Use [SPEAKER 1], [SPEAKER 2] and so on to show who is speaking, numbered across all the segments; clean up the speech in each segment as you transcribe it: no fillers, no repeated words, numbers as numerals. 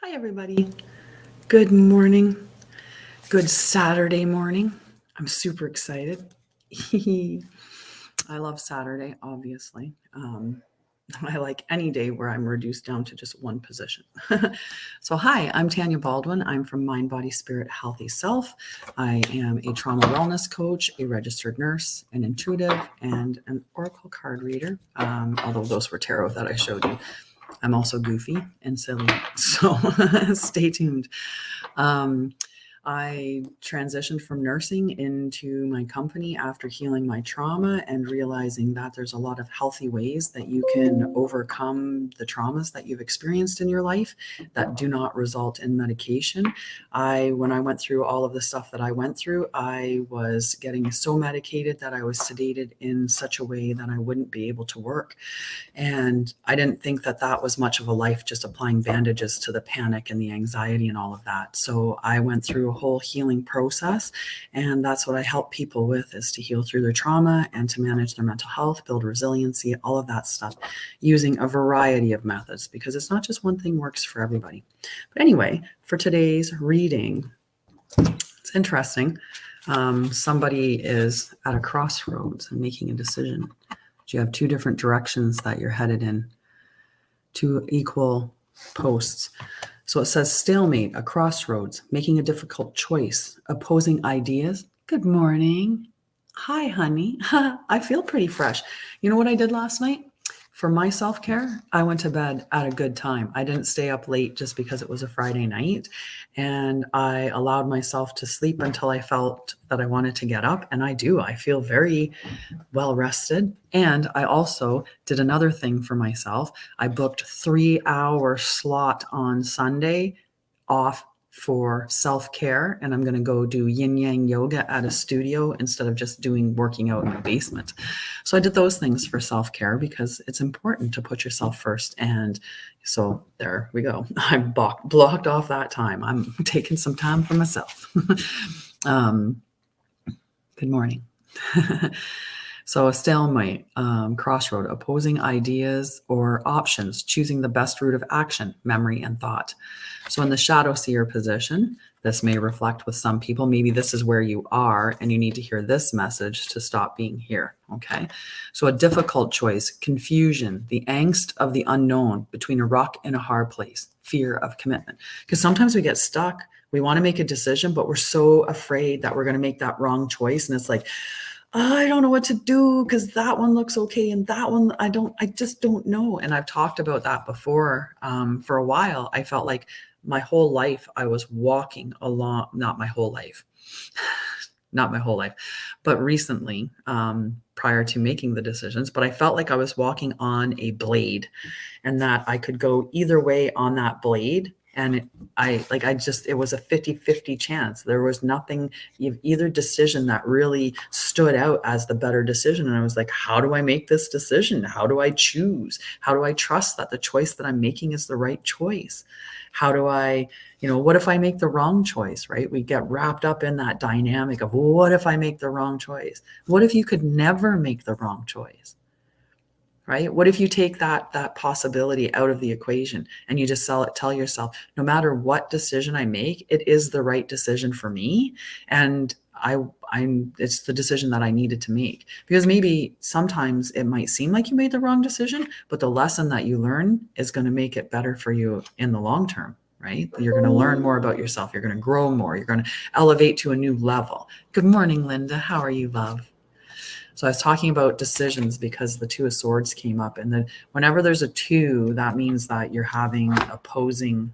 [SPEAKER 1] Hi, everybody. Good morning. Good Saturday morning. I'm super excited. I love Saturday, obviously. I like any day where I'm reduced down to just one position. So, hi, I'm Tanya Baldwin. I'm from Mind, Body, Spirit, Healthy Self. I am a trauma wellness coach, a registered nurse, an intuitive, and an oracle card reader. Although those were tarot that I showed you. I'm also goofy and silly, so stay tuned. Um, I transitioned from nursing into my company after healing my trauma and realizing that there's a lot of healthy ways that you can overcome the traumas that you've experienced in your life that do not result in medication. When I went through all of the stuff that I went through, I was getting so medicated that I was sedated in such a way that I wouldn't be able to work. And I didn't think that that was much of a life, just applying bandages to the panic and the anxiety and all of that. So I went through a whole healing process. And that's what I help people with, is to heal through their trauma and to manage their mental health, build resiliency, all of that stuff, using a variety of methods, because it's not just one thing works for everybody. But anyway, for today's reading, it's interesting. Somebody is at a crossroads and making a decision. You have two different directions that you're headed in, two equal posts. So it says stalemate, a crossroads, making a difficult choice, opposing ideas. Good morning. Hi, honey. I feel pretty fresh. You know what I did last night? For my self-care, I went to bed at a good time. I didn't stay up late just because it was a Friday night. And I allowed myself to sleep until I felt that I wanted to get up. And I do. I feel very well rested. And I also did another thing for myself. I booked 3-hour slot on Sunday off for self-care, and I'm going to go do yin yang yoga at a studio instead of just working out in the basement. So I did those things for self-care because it's important to put yourself first. And so there we go. I blocked off that time. I'm taking some time for myself. Good morning. So a stalemate, crossroad, opposing ideas or options, choosing the best route of action, memory, and thought. So in the shadow seer position, this may reflect with some people, maybe this is where you are and you need to hear this message to stop being here, okay? So a difficult choice, confusion, the angst of the unknown, between a rock and a hard place, fear of commitment. Because sometimes we get stuck, we want to make a decision, but we're so afraid that we're going to make that wrong choice. And it's like, I don't know what to do because that one looks okay and that one I just don't know. And I've talked about that before. For a while, I felt like my whole life I was walking along, not my whole life, but recently, prior to making the decisions, but I felt like I was walking on a blade and that I could go either way on that blade. And it was a 50-50 chance. There was nothing, either decision that really stood out as the better decision. And I was like, how do I make this decision? How do I choose? How do I trust that the choice that I'm making is the right choice? How do I, what if I make the wrong choice, right? We get wrapped up in that dynamic of what if I make the wrong choice? What if you could never make the wrong choice? Right? What if you take that possibility out of the equation and you just tell yourself, no matter what decision I make, it is the right decision for me. And it's the decision that I needed to make. Because maybe sometimes it might seem like you made the wrong decision, but the lesson that you learn is going to make it better for you in the long term, right? You're going to learn more about yourself. You're going to grow more. You're going to elevate to a new level. Good morning, Linda. How are you, love? So I was talking about decisions because the Two of Swords came up. And then whenever there's a two, that means that you're having opposing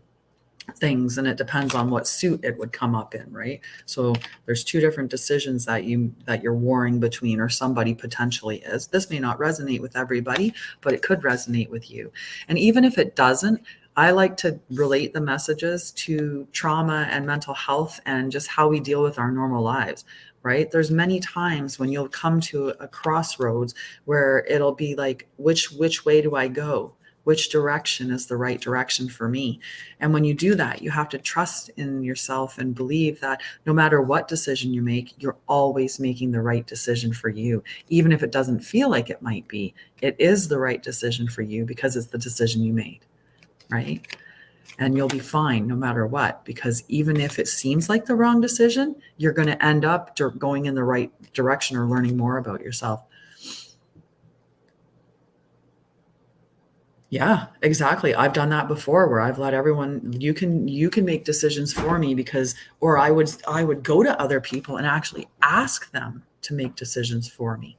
[SPEAKER 1] things, and it depends on what suit it would come up in, right? So there's two different decisions that you're warring between, or somebody potentially is. This may not resonate with everybody, but it could resonate with you. And even if it doesn't, I like to relate the messages to trauma and mental health and just how we deal with our normal lives, right? There's many times when you'll come to a crossroads where it'll be like, which way do I go? Which direction is the right direction for me? And when you do that, you have to trust in yourself and believe that no matter what decision you make, you're always making the right decision for you. Even if it doesn't feel like it might be, it is the right decision for you because it's the decision you made, right? and you'll be fine no matter what, because even if it seems like the wrong decision, you're going to end up going in the right direction or learning more about yourself. Yeah, exactly. I've done that before where I've let everyone, you can make decisions for me, because, or I would go to other people and actually ask them to make decisions for me.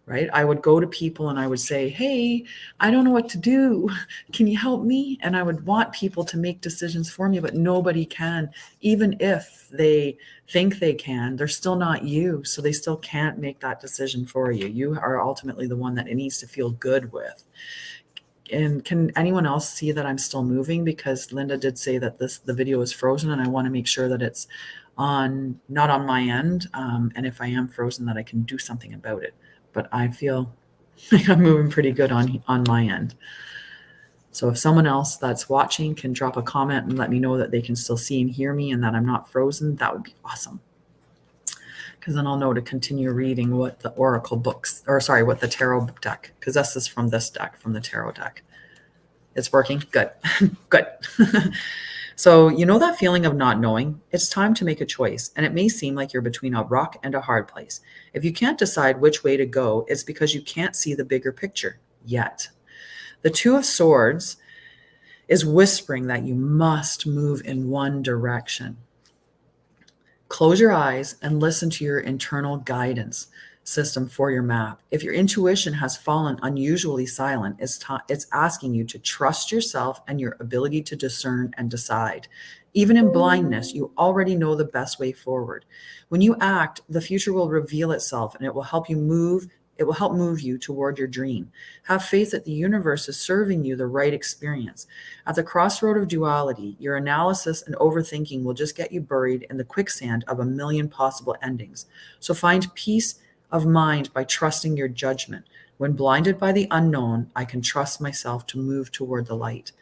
[SPEAKER 1] Right? I would go to people and I would say, hey, I don't know what to do. Can you help me? And I would want people to make decisions for me, but nobody can. Even if they think they can, they're still not you. So they still can't make that decision for you. You are ultimately the one that it needs to feel good with. And can anyone else see that I'm still moving? Because Linda did say that the video is frozen, and I want to make sure that it's not on my end. And if I am frozen, that I can do something about it. But I feel like I'm moving pretty good on my end. So if someone else that's watching can drop a comment and let me know that they can still see and hear me and that I'm not frozen, that would be awesome. Because then I'll know to continue reading what the oracle books, or sorry, what the tarot deck, because this is from this deck, from the tarot deck. It's working? Good. Good. So you know that feeling of not knowing? It's time to make a choice, and it may seem like you're between a rock and a hard place. If you can't decide which way to go, it's because you can't see the bigger picture yet. The Two of Swords is whispering that you must move in one direction. Close your eyes and listen to your internal guidance system for your map. If your intuition has fallen unusually silent, it's asking you to trust yourself and your ability to discern and decide. Even in blindness, you already know the best way forward. When you act, the future will reveal itself, and it will help move you toward your dream. Have faith that the universe is serving you the right experience. At the crossroad of duality, your analysis and overthinking will just get you buried in the quicksand of a million possible endings. So find peace of mind by trusting your judgment. When blinded by the unknown, I can trust myself to move toward the light.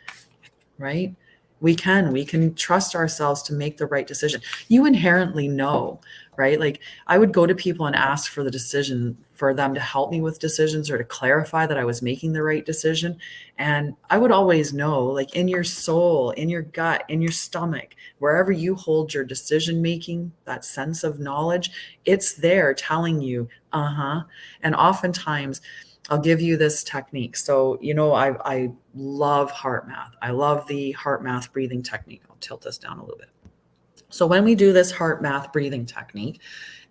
[SPEAKER 1] Right? We can trust ourselves to make the right decision. You inherently know, right? Like, I would go to people and ask for the decision, for them to help me with decisions or to clarify that I was making the right decision. And I would always know, like, in your soul, in your gut, in your stomach, wherever you hold your decision making, that sense of knowledge, it's there telling you, and oftentimes I'll give you this technique. So, I love heart math. I love the heart math breathing technique. I'll tilt this down a little bit. So when we do this heart math breathing technique,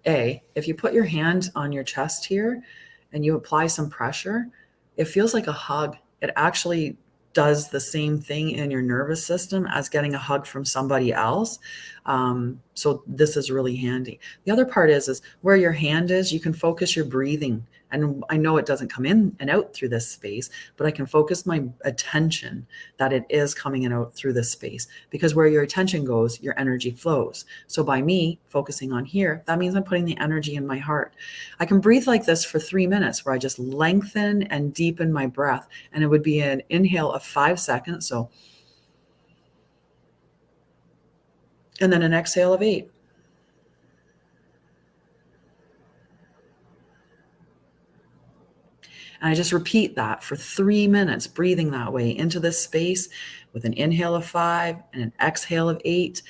[SPEAKER 1] if you put your hand on your chest here and you apply some pressure, it feels like a hug. It actually does the same thing in your nervous system as getting a hug from somebody else. So this is really handy. The other part is where your hand is, you can focus your breathing. And I know it doesn't come in and out through this space, but I can focus my attention that it is coming in and out through this space, because where your attention goes, your energy flows. So by me focusing on here, that means I'm putting the energy in my heart. I can breathe like this for 3 minutes, where I just lengthen and deepen my breath. And it would be an inhale of 5 seconds. So, and then an exhale of 8. And I just repeat that for 3 minutes, breathing that way into this space with an inhale of 5 and an exhale of 8,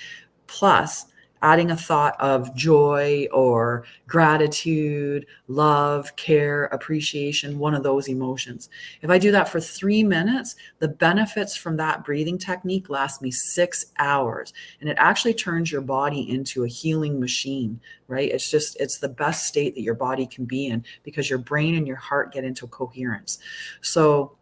[SPEAKER 1] plus adding a thought of joy or gratitude, love, care, appreciation, one of those emotions. If I do that for 3 minutes, the benefits from that breathing technique last me 6 hours. And it actually turns your body into a healing machine, right? It's the best state that your body can be in, because your brain and your heart get into coherence. So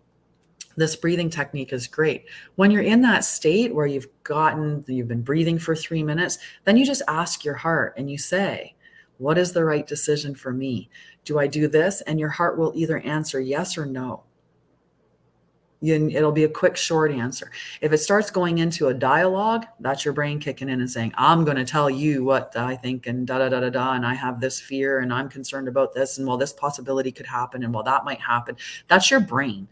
[SPEAKER 1] this breathing technique is great. When you're in that state where you've been breathing for 3 minutes, then you just ask your heart and you say, what is the right decision for me? Do I do this? And your heart will either answer yes or no. It'll be a quick, short answer. If it starts going into a dialogue, that's your brain kicking in and saying, I'm going to tell you what I think, and da-da-da-da-da, and I have this fear, and I'm concerned about this, and well, this possibility could happen, and well, that might happen. That's your brain.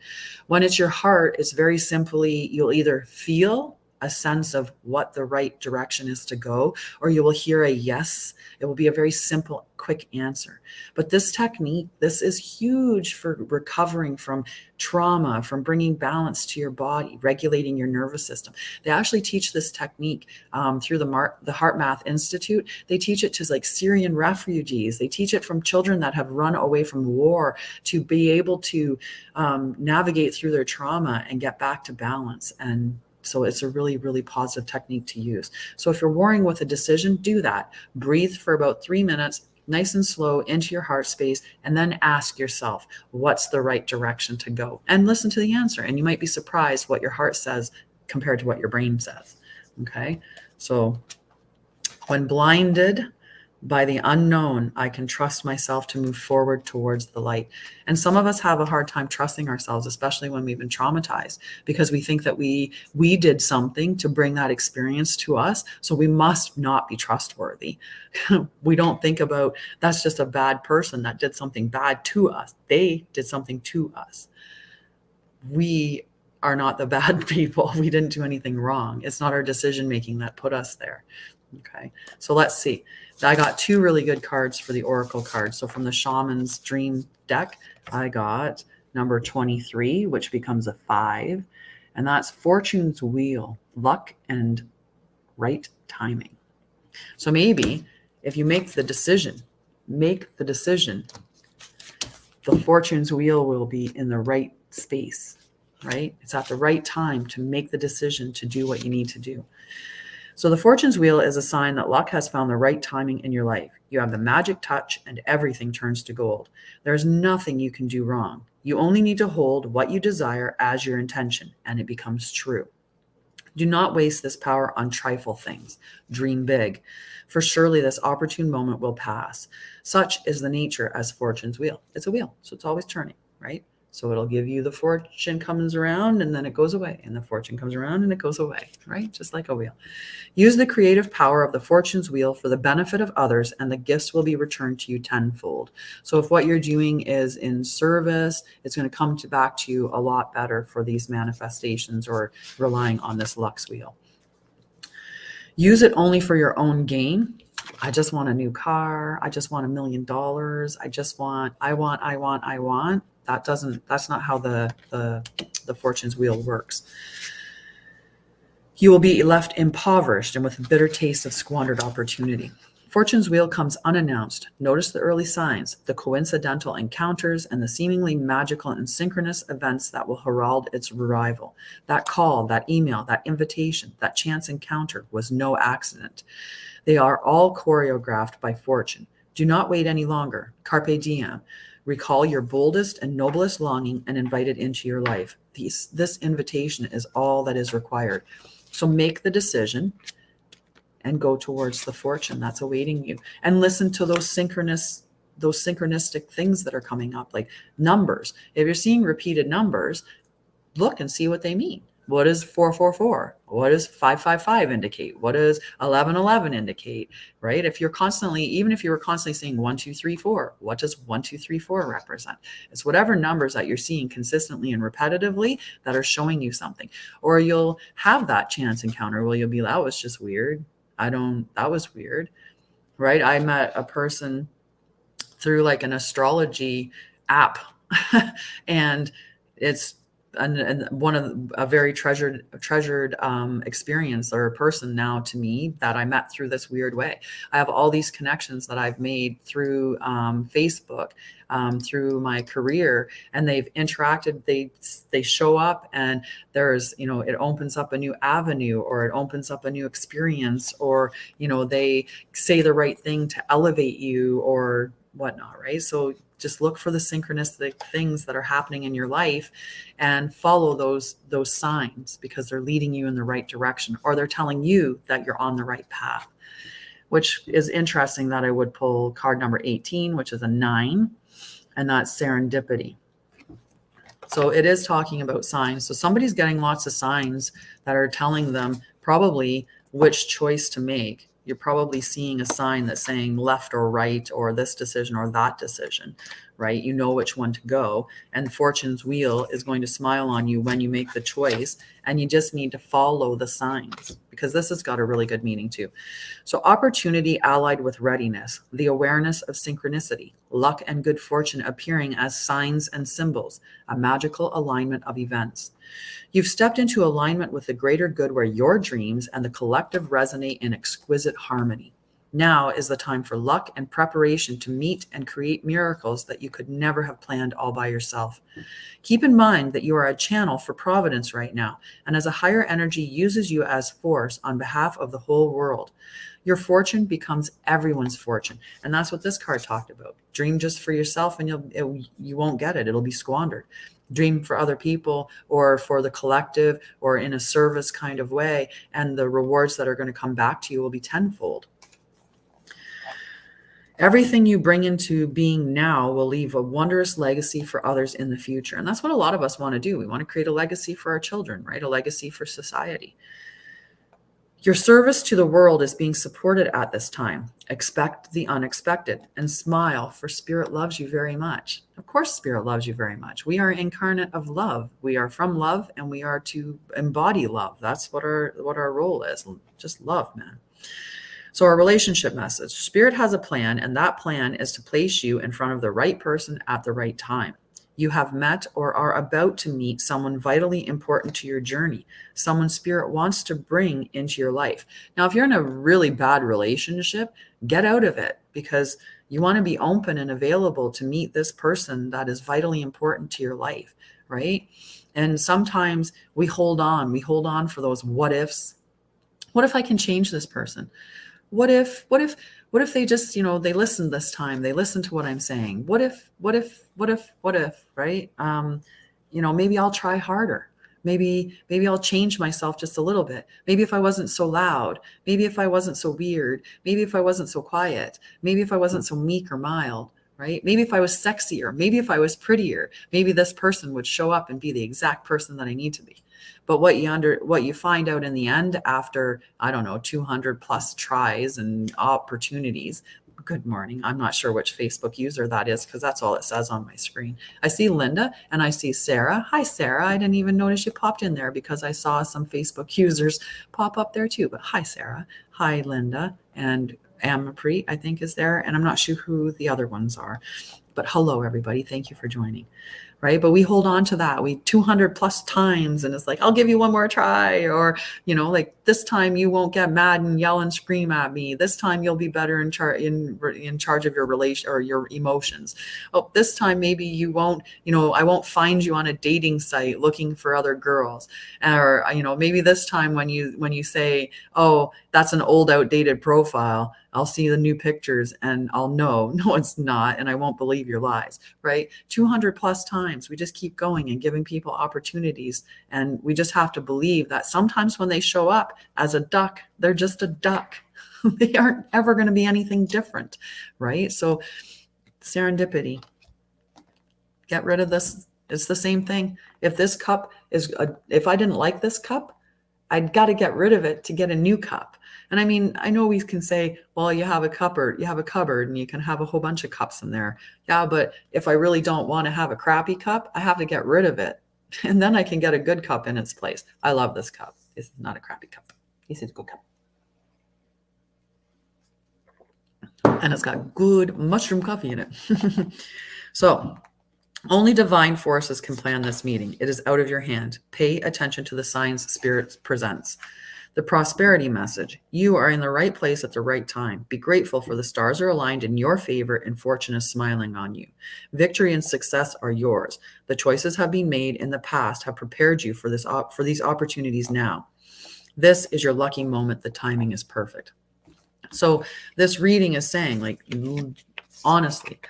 [SPEAKER 1] When it's your heart, it's very simply, you'll either feel a sense of what the right direction is to go, or you will hear a yes. It will be a very simple, quick answer. But this technique, this is huge for recovering from trauma, from bringing balance to your body, regulating your nervous system. They actually teach this technique through the Heart Math Institute. They teach it to like Syrian refugees. They teach it from children that have run away from war to be able to navigate through their trauma and get back to balance. And so it's a really, really positive technique to use. So if you're warring with a decision, do that. Breathe for about 3 minutes, nice and slow into your heart space, and then ask yourself, what's the right direction to go? And listen to the answer. And you might be surprised what your heart says compared to what your brain says. Okay. So when blinded by the unknown, I can trust myself to move forward towards the light. And some of us have a hard time trusting ourselves, especially when we've been traumatized, because we think that we did something to bring that experience to us. So we must not be trustworthy. We don't think about that's just a bad person that did something bad to us. They did something to us. We are not the bad people. We didn't do anything wrong. It's not our decision making that put us there. Okay, so let's see. I got 2 really good cards for the Oracle cards. So from the Shamans Dream deck, I got number 23, which becomes a 5. And that's Fortune's Wheel, luck and right timing. So maybe if you make the decision, the Fortune's Wheel will be in the right space, right? It's at the right time to make the decision to do what you need to do. So the Fortune's Wheel is a sign that luck has found the right timing in your life. You have the magic touch and everything turns to gold. There's nothing you can do wrong. You only need to hold what you desire as your intention, and it becomes true. Do not waste this power on trifle things. Dream big, for surely this opportune moment will pass. Such is the nature as Fortune's Wheel. It's a wheel, so it's always turning, right? So it'll give you the fortune comes around and then it goes away, and the fortune comes around and it goes away, right? Just like a wheel. Use the creative power of the Fortune's Wheel for the benefit of others, and the gifts will be returned to you tenfold. So if what you're doing is in service, it's going to come back to you a lot better for these manifestations or relying on this Lux Wheel. Use it only for your own gain. I just want a new car. I just want $1 million. I want. That's not how the Fortune's Wheel works. You will be left impoverished and with a bitter taste of squandered opportunity. Fortune's Wheel comes unannounced. Notice the early signs, the coincidental encounters, and the seemingly magical and synchronous events that will herald its arrival. That call, that email, that invitation, that chance encounter was no accident. They are all choreographed by fortune. Do not wait any longer. Carpe diem. Recall your boldest and noblest longing and invite it into your life. This invitation is all that is required. So make the decision and go towards the fortune that's awaiting you. And listen to those synchronistic things that are coming up, like numbers. If you're seeing repeated numbers, look and see what they mean. What does 444? What does 555 indicate? What does 1111 indicate? Right? If you're constantly, even if you were constantly saying 1, 2, 3, 4, what does 1, 2, 3, 4 represent? It's whatever numbers that you're seeing consistently and repetitively that are showing you something. Or you'll have that chance encounter where you'll be like, that was just weird. That was weird. Right? I met a person through like an astrology app and it's and one of a very treasured experience or a person now to me that I met through this weird way. I have all these connections that I've made through Facebook, through my career, and they've interacted. They show up, and there's, it opens up a new avenue, or it opens up a new experience, or they say the right thing to elevate you or whatnot, right? So just look for the synchronistic things that are happening in your life and follow those signs, because they're leading you in the right direction, or they're telling you that you're on the right path, which is interesting that I would pull card number 18, which is a 9, and that's Serendipity. So it is talking about signs. So somebody's getting lots of signs that are telling them probably which choice to make You're probably seeing a sign that's saying left or right, or this decision or that decision, right? You know which one to go. And fortune's wheel is going to smile on you when you make the choice. And you just need to follow the signs, because this has got a really good meaning too. So opportunity allied with readiness, the awareness of synchronicity, luck and good fortune appearing as signs and symbols, a magical alignment of events. You've stepped into alignment with the greater good, where your dreams and the collective resonate in exquisite harmony. Now is the time for luck and preparation to meet and create miracles that you could never have planned all by yourself. Keep in mind that you are a channel for providence right now, and as a higher energy uses you as force on behalf of the whole world, your fortune becomes everyone's fortune. And that's what this card talked about. Dream just for yourself and you won't get it. It'll be squandered. Dream for other people or for the collective or in a service kind of way, and the rewards that are going to come back to you will be tenfold. Everything you bring into being now will leave a wondrous legacy for others in the future. And that's what a lot of us want to do. We want to create a legacy for our children, right? A legacy for society. Your service to the world is being supported at this time. Expect the unexpected and smile, for Spirit loves you very much. Of course, Spirit loves you very much. We are incarnate of love. We are from love, and we are to embody love. That's what our role is. Just love, man. So our relationship message, Spirit has a plan, and that plan is to place you in front of the right person at the right time. You have met or are about to meet someone vitally important to your journey, someone Spirit wants to bring into your life. Now, if you're in a really bad relationship, get out of it, because you want to be open and available to meet this person that is vitally important to your life, right? And sometimes we hold on for those what ifs. What if I can change this person? What if they just, they listen this time, they listen to what I'm saying? What if, right? Maybe I'll try harder. Maybe I'll change myself just a little bit. Maybe if I wasn't so loud, maybe if I wasn't so weird, maybe if I wasn't so quiet, maybe if I wasn't so meek or mild, right? Maybe if I was sexier, maybe if I was prettier, maybe this person would show up and be the exact person that I need to be. But what you find out in the end after, 200 plus tries and opportunities. Good morning. I'm not sure which Facebook user that is, because that's all it says on my screen. I see Linda and I see Sarah. Hi, Sarah. I didn't even notice you popped in there, because I saw some Facebook users pop up there too. But hi, Sarah. Hi, Linda. And Amapri, I think, is there. And I'm not sure who the other ones are. But hello, everybody. Thank you for joining. Right. But we hold on to that. We 200 plus times. And it's like, I'll give you one more try. Or, like this time you won't get mad and yell and scream at me. This time you'll be better in charge of your relation or your emotions. Oh, this time maybe you won't, I won't find you on a dating site looking for other girls. Or, maybe this time when you say, oh, that's an old outdated profile, I'll see the new pictures and I'll know, no, it's not. And I won't believe your lies, right? 200 plus times. We just keep going and giving people opportunities. And we just have to believe that sometimes when they show up as a duck, they're just a duck. They aren't ever going to be anything different, right? So serendipity, get rid of this. It's the same thing. If this cup if I didn't like this cup, I'd got to get rid of it to get a new cup. And I mean, I know we can say, well, you have a cupboard and you can have a whole bunch of cups in there. Yeah, but if I really don't want to have a crappy cup, I have to get rid of it. And then I can get a good cup in its place. I love this cup. It's not a crappy cup. This is a good cup. And it's got good mushroom coffee in it. So only divine forces can plan this meeting. It is out of your hand. Pay attention to the signs Spirit presents. The prosperity message. You are in the right place at the right time. Be grateful, for the stars are aligned in your favor and fortune is smiling on you. Victory and success are yours. The choices have been made in the past, have prepared you for these opportunities now. This is your lucky moment. The timing is perfect. So this reading is saying, like, honestly,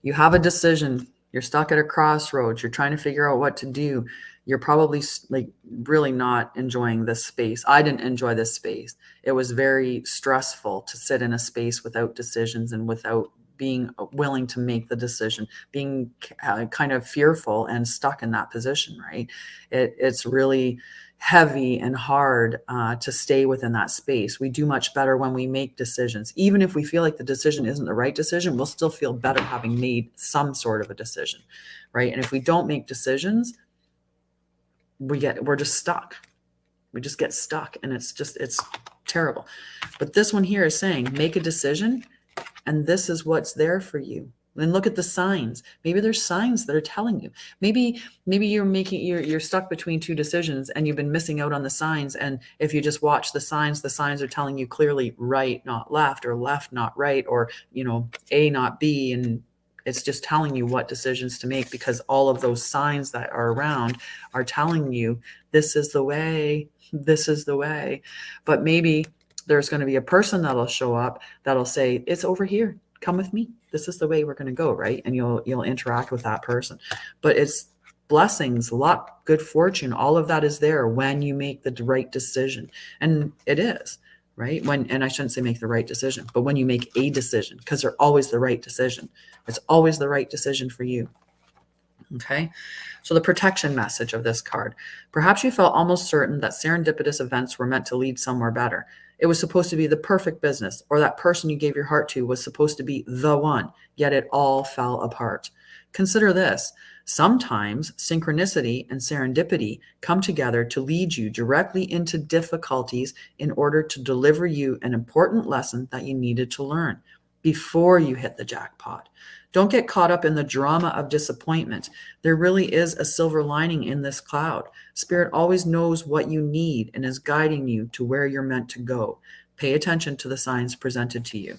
[SPEAKER 1] you have a decision. You're stuck at a crossroads. You're trying to figure out what to do. You're probably like really not enjoying this space. I didn't enjoy this space. It was very stressful to sit in a space without decisions and without being willing to make the decision, being kind of fearful and stuck in that position, right? It's really heavy and hard to stay within that space. We do much better when we make decisions. Even if we feel like the decision isn't the right decision, we'll still feel better having made some sort of a decision, right? And if we don't make decisions, we're just stuck. We just get stuck, and it's terrible. But this one here is saying, make a decision, and this is what's there for you. Then look at the signs. Maybe there's signs that are telling you. Maybe you're stuck between two decisions and you've been missing out on the signs. And if you just watch the signs are telling you clearly right, not left, or left, not right, or, A, not B. And it's just telling you what decisions to make, because all of those signs that are around are telling you this is the way, this is the way. But maybe there's going to be a person that'll show up that'll say, it's over here. Come with me. This is the way we're going to go, right? And you'll interact with that person. But it's blessings, luck, good fortune. All of that is there when you make the right decision. And it is, right? And I shouldn't say make the right decision, but when you make a decision, because they're always the right decision. It's always the right decision for you. Okay. So the protection message of this card. Perhaps you felt almost certain that serendipitous events were meant to lead somewhere better. It was supposed to be the perfect business, or that person you gave your heart to was supposed to be the one, yet it all fell apart. Consider this. Sometimes synchronicity and serendipity come together to lead you directly into difficulties in order to deliver you an important lesson that you needed to learn before you hit the jackpot. Don't get caught up in the drama of disappointment. There really is a silver lining in this cloud. Spirit always knows what you need and is guiding you to where you're meant to go. Pay attention to the signs presented to you,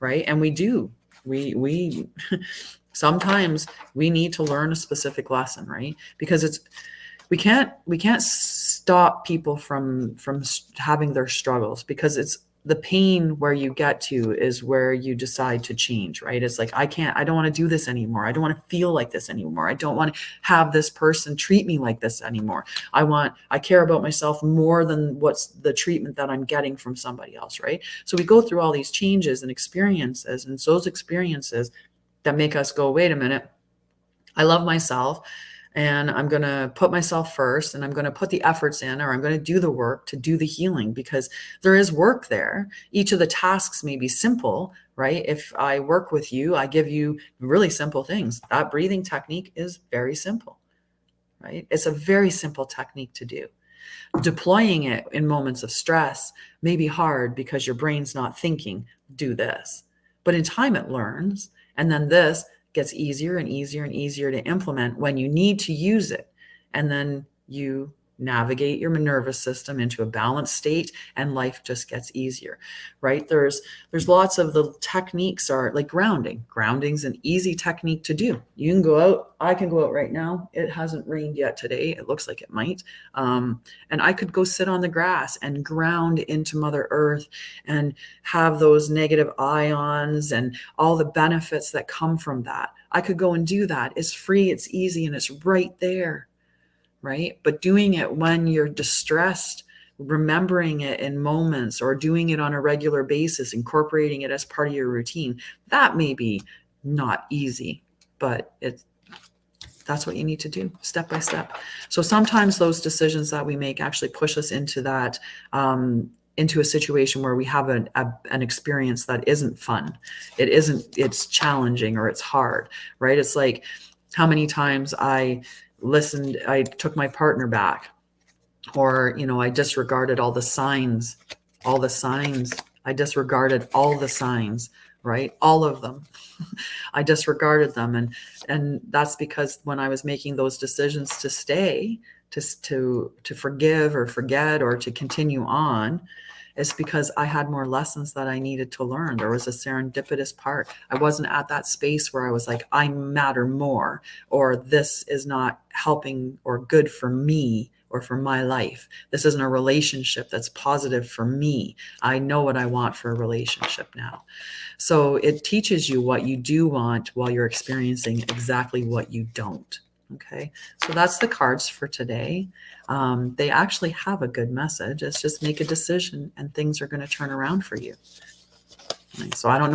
[SPEAKER 1] right? And we do. We sometimes we need to learn a specific lesson, right? Because we can't stop people from having their struggles, because it's the pain where you get to is where you decide to change, right? It's like, I don't want to do this anymore. I don't want to feel like this anymore. I don't want to have this person treat me like this anymore. I care about myself more than what's the treatment that I'm getting from somebody else, right? So we go through all these changes and experiences, and it's those experiences that make us go, wait a minute, I love myself, and I'm going to put myself first, and I'm going to put the efforts in, or I'm going to do the work to do the healing, because there is work there. Each of the tasks may be simple, right? If I work with you, I give you really simple things. That breathing technique is very simple, right? It's a very simple technique to do. Deploying it in moments of stress may be hard because your brain's not thinking, do this. But in time it learns, and then this gets easier and easier and easier to implement when you need to use it. And then you navigate your nervous system into a balanced state, and life just gets easier, right? There's lots of the techniques are like grounding. Grounding's an easy technique to do. You can go out. I can go out right now. It hasn't rained yet today. It looks like it might. And I could go sit on the grass and ground into Mother Earth and have those negative ions and all the benefits that come from that. I could go and do that. It's free, it's easy, and it's right there. Right? But doing it when you're distressed, remembering it in moments, or doing it on a regular basis, incorporating it as part of your routine, that may be not easy, but that's what you need to do step by step. So sometimes those decisions that we make actually push us into that, into a situation where we have an experience that isn't fun. It's challenging, or it's hard, right? It's like how many times I took my partner back, or, I disregarded all the signs. I disregarded all the signs, right? All of them. I disregarded them. And that's because when I was making those decisions to stay, to forgive or forget or to continue on, it's because I had more lessons that I needed to learn. There was a serendipitous part. I wasn't at that space where I was like, I matter more, or this is not helping or good for me or for my life. This isn't a relationship that's positive for me. I know what I want for a relationship now. So it teaches you what you do want while you're experiencing exactly what you don't. Okay, so that's the cards for today. They actually have a good message. It's just make a decision and things are going to turn around for you. Right? So I don't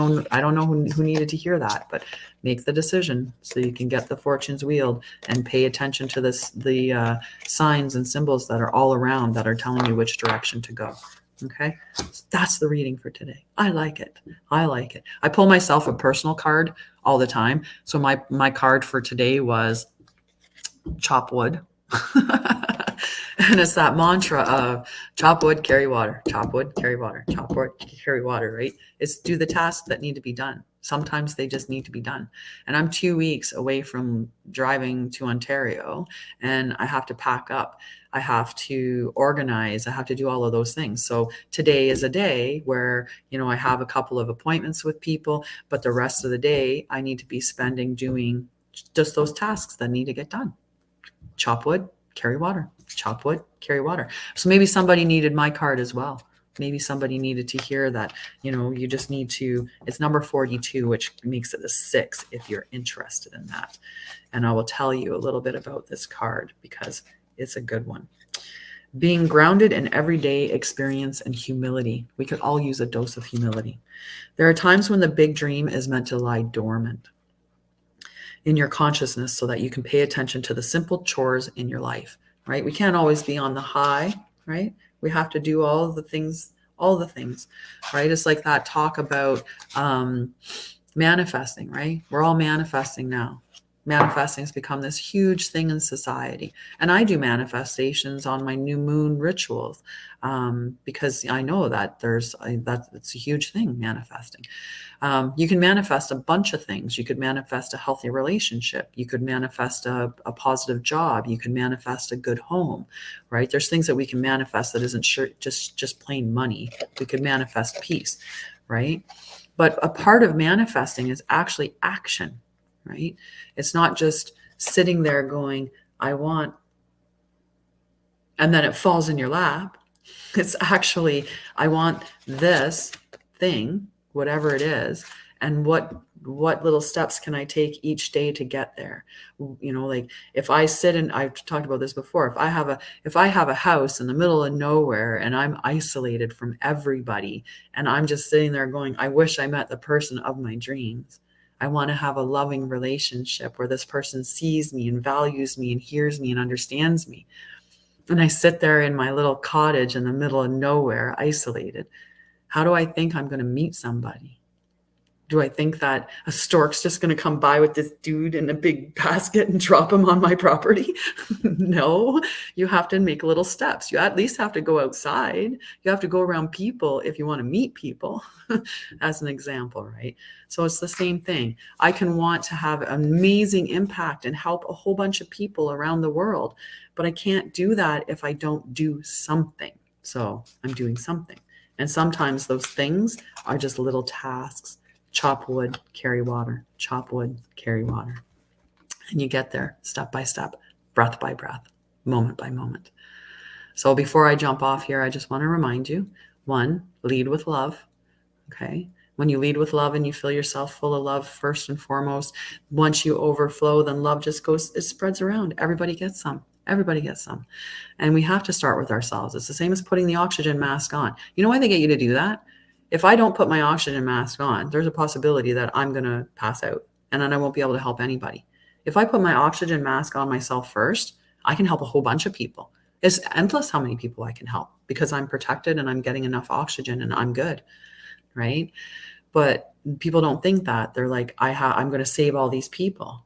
[SPEAKER 1] know who needed to hear that, but make the decision so you can get the fortunes wheeled and pay attention to the signs and symbols that are all around that are telling you which direction to go. Okay, so that's the reading for today. I like it. I pull myself a personal card all the time. So my card for today was chop wood. And it's that mantra of chop wood, carry water, chop wood, carry water, chop wood, carry water, right? It's do the tasks that need to be done. Sometimes they just need to be done. And I'm 2 weeks away from driving to Ontario, and I have to pack up. I have to organize. I have to do all of those things. So today is a day where, I have a couple of appointments with people, but the rest of the day I need to be spending doing just those tasks that need to get done. Chop wood, carry water, chop wood, carry water. So maybe somebody needed my card as well. Maybe somebody needed to hear that, you just need to, it's number 42, which makes it a 6 if you're interested in that. And I will tell you a little bit about this card because it's a good one. Being grounded in everyday experience and humility. We could all use a dose of humility. There are times when the big dream is meant to lie dormant in your consciousness so that you can pay attention to the simple chores in your life, right? We can't always be on the high, right? We have to do all the things, right? It's like that talk about manifesting, right? We're all manifesting now. Manifesting has become this huge thing in society. And I do manifestations on my new moon rituals because I know that it's a huge thing, manifesting. You can manifest a bunch of things. You could manifest a healthy relationship. You could manifest a positive job. You can manifest a good home, right? There's things that we can manifest that isn't just plain money. We could manifest peace, right? But a part of manifesting is actually action, right? It's not just sitting there going, I want, and then it falls in your lap. It's actually, I want this thing, whatever it is, and what little steps can I take each day to get there? Like if I sit and I've talked about this before, if I have a house in the middle of nowhere and I'm isolated from everybody and I'm just sitting there going, I wish I met the person of my dreams. I want to have a loving relationship where this person sees me and values me and hears me and understands me. And I sit there in my little cottage in the middle of nowhere, isolated. How do I think I'm going to meet somebody? Do I think that a stork's just going to come by with this dude in a big basket and drop him on my property? No, you have to make little steps. You at least have to go outside. You have to go around people if you want to meet people, as an example, right? So it's the same thing. I can want to have amazing impact and help a whole bunch of people around the world, but I can't do that if I don't do something. So I'm doing something. And sometimes those things are just little tasks. Chop wood, carry water, chop wood, carry water. And you get there step by step, breath by breath, moment by moment. So before I jump off here, I just want to remind you, 1, lead with love. Okay. When you lead with love and you fill yourself full of love, first and foremost, once you overflow, then love just goes, it spreads around. Everybody gets some. Everybody gets some. And we have to start with ourselves. It's the same as putting the oxygen mask on. You know why they get you to do that? If I don't put my oxygen mask on, there's a possibility that I'm going to pass out and then I won't be able to help anybody. If I put my oxygen mask on myself first, I can help a whole bunch of people. It's endless how many people I can help because I'm protected and I'm getting enough oxygen and I'm good, right? But people don't think that. They're like, I'm going to save all these people.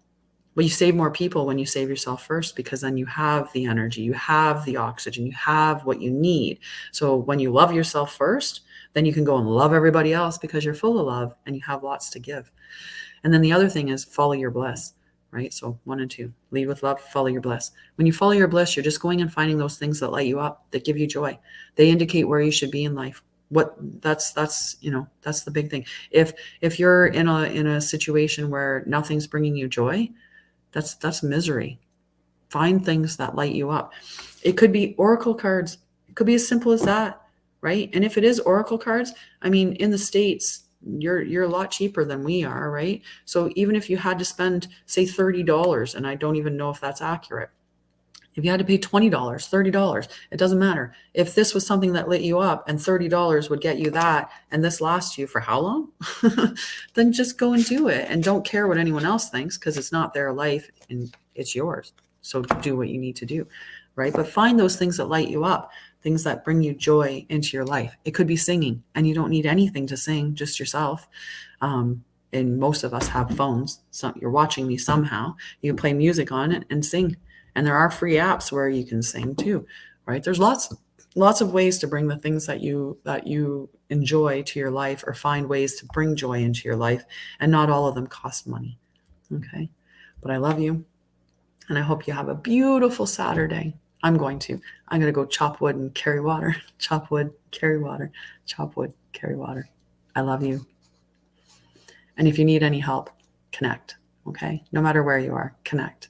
[SPEAKER 1] Well, you save more people when you save yourself first because then you have the energy, you have the oxygen, you have what you need. So when you love yourself first, then you can go and love everybody else because you're full of love and you have lots to give. And then the other thing is follow your bliss, right? So 1 and 2, lead with love, follow your bliss. When you follow your bliss, you're just going and finding those things that light you up, that give you joy. They indicate where you should be in life. That's the big thing. If you're in a situation where nothing's bringing you joy, that's misery. Find things that light you up. It could be oracle cards. It could be as simple as that, right? And if it is oracle cards, I mean, in the States, you're a lot cheaper than we are, right? So even if you had to spend, say, $30, and I don't even know if that's accurate, If you had to pay $20, $30, it doesn't matter. If this was something that lit you up and $30 would get you that, and this lasts you for how long? Then just go and do it. And don't care what anyone else thinks, because it's not their life and it's yours. So do what you need to do, right? But find those things that light you up, things that bring you joy into your life. It could be singing, and you don't need anything to sing, just yourself. And most of us have phones. So you're watching me somehow. You can play music on it and sing. And there are free apps where you can sing too, right? There's lots of ways to bring the things that you enjoy to your life, or find ways to bring joy into your life. And not all of them cost money. Okay. But I love you. And I hope you have a beautiful Saturday. I'm going to go chop wood and carry water. Chop wood, carry water. Chop wood, carry water. I love you. And if you need any help, connect. Okay. No matter where you are, connect.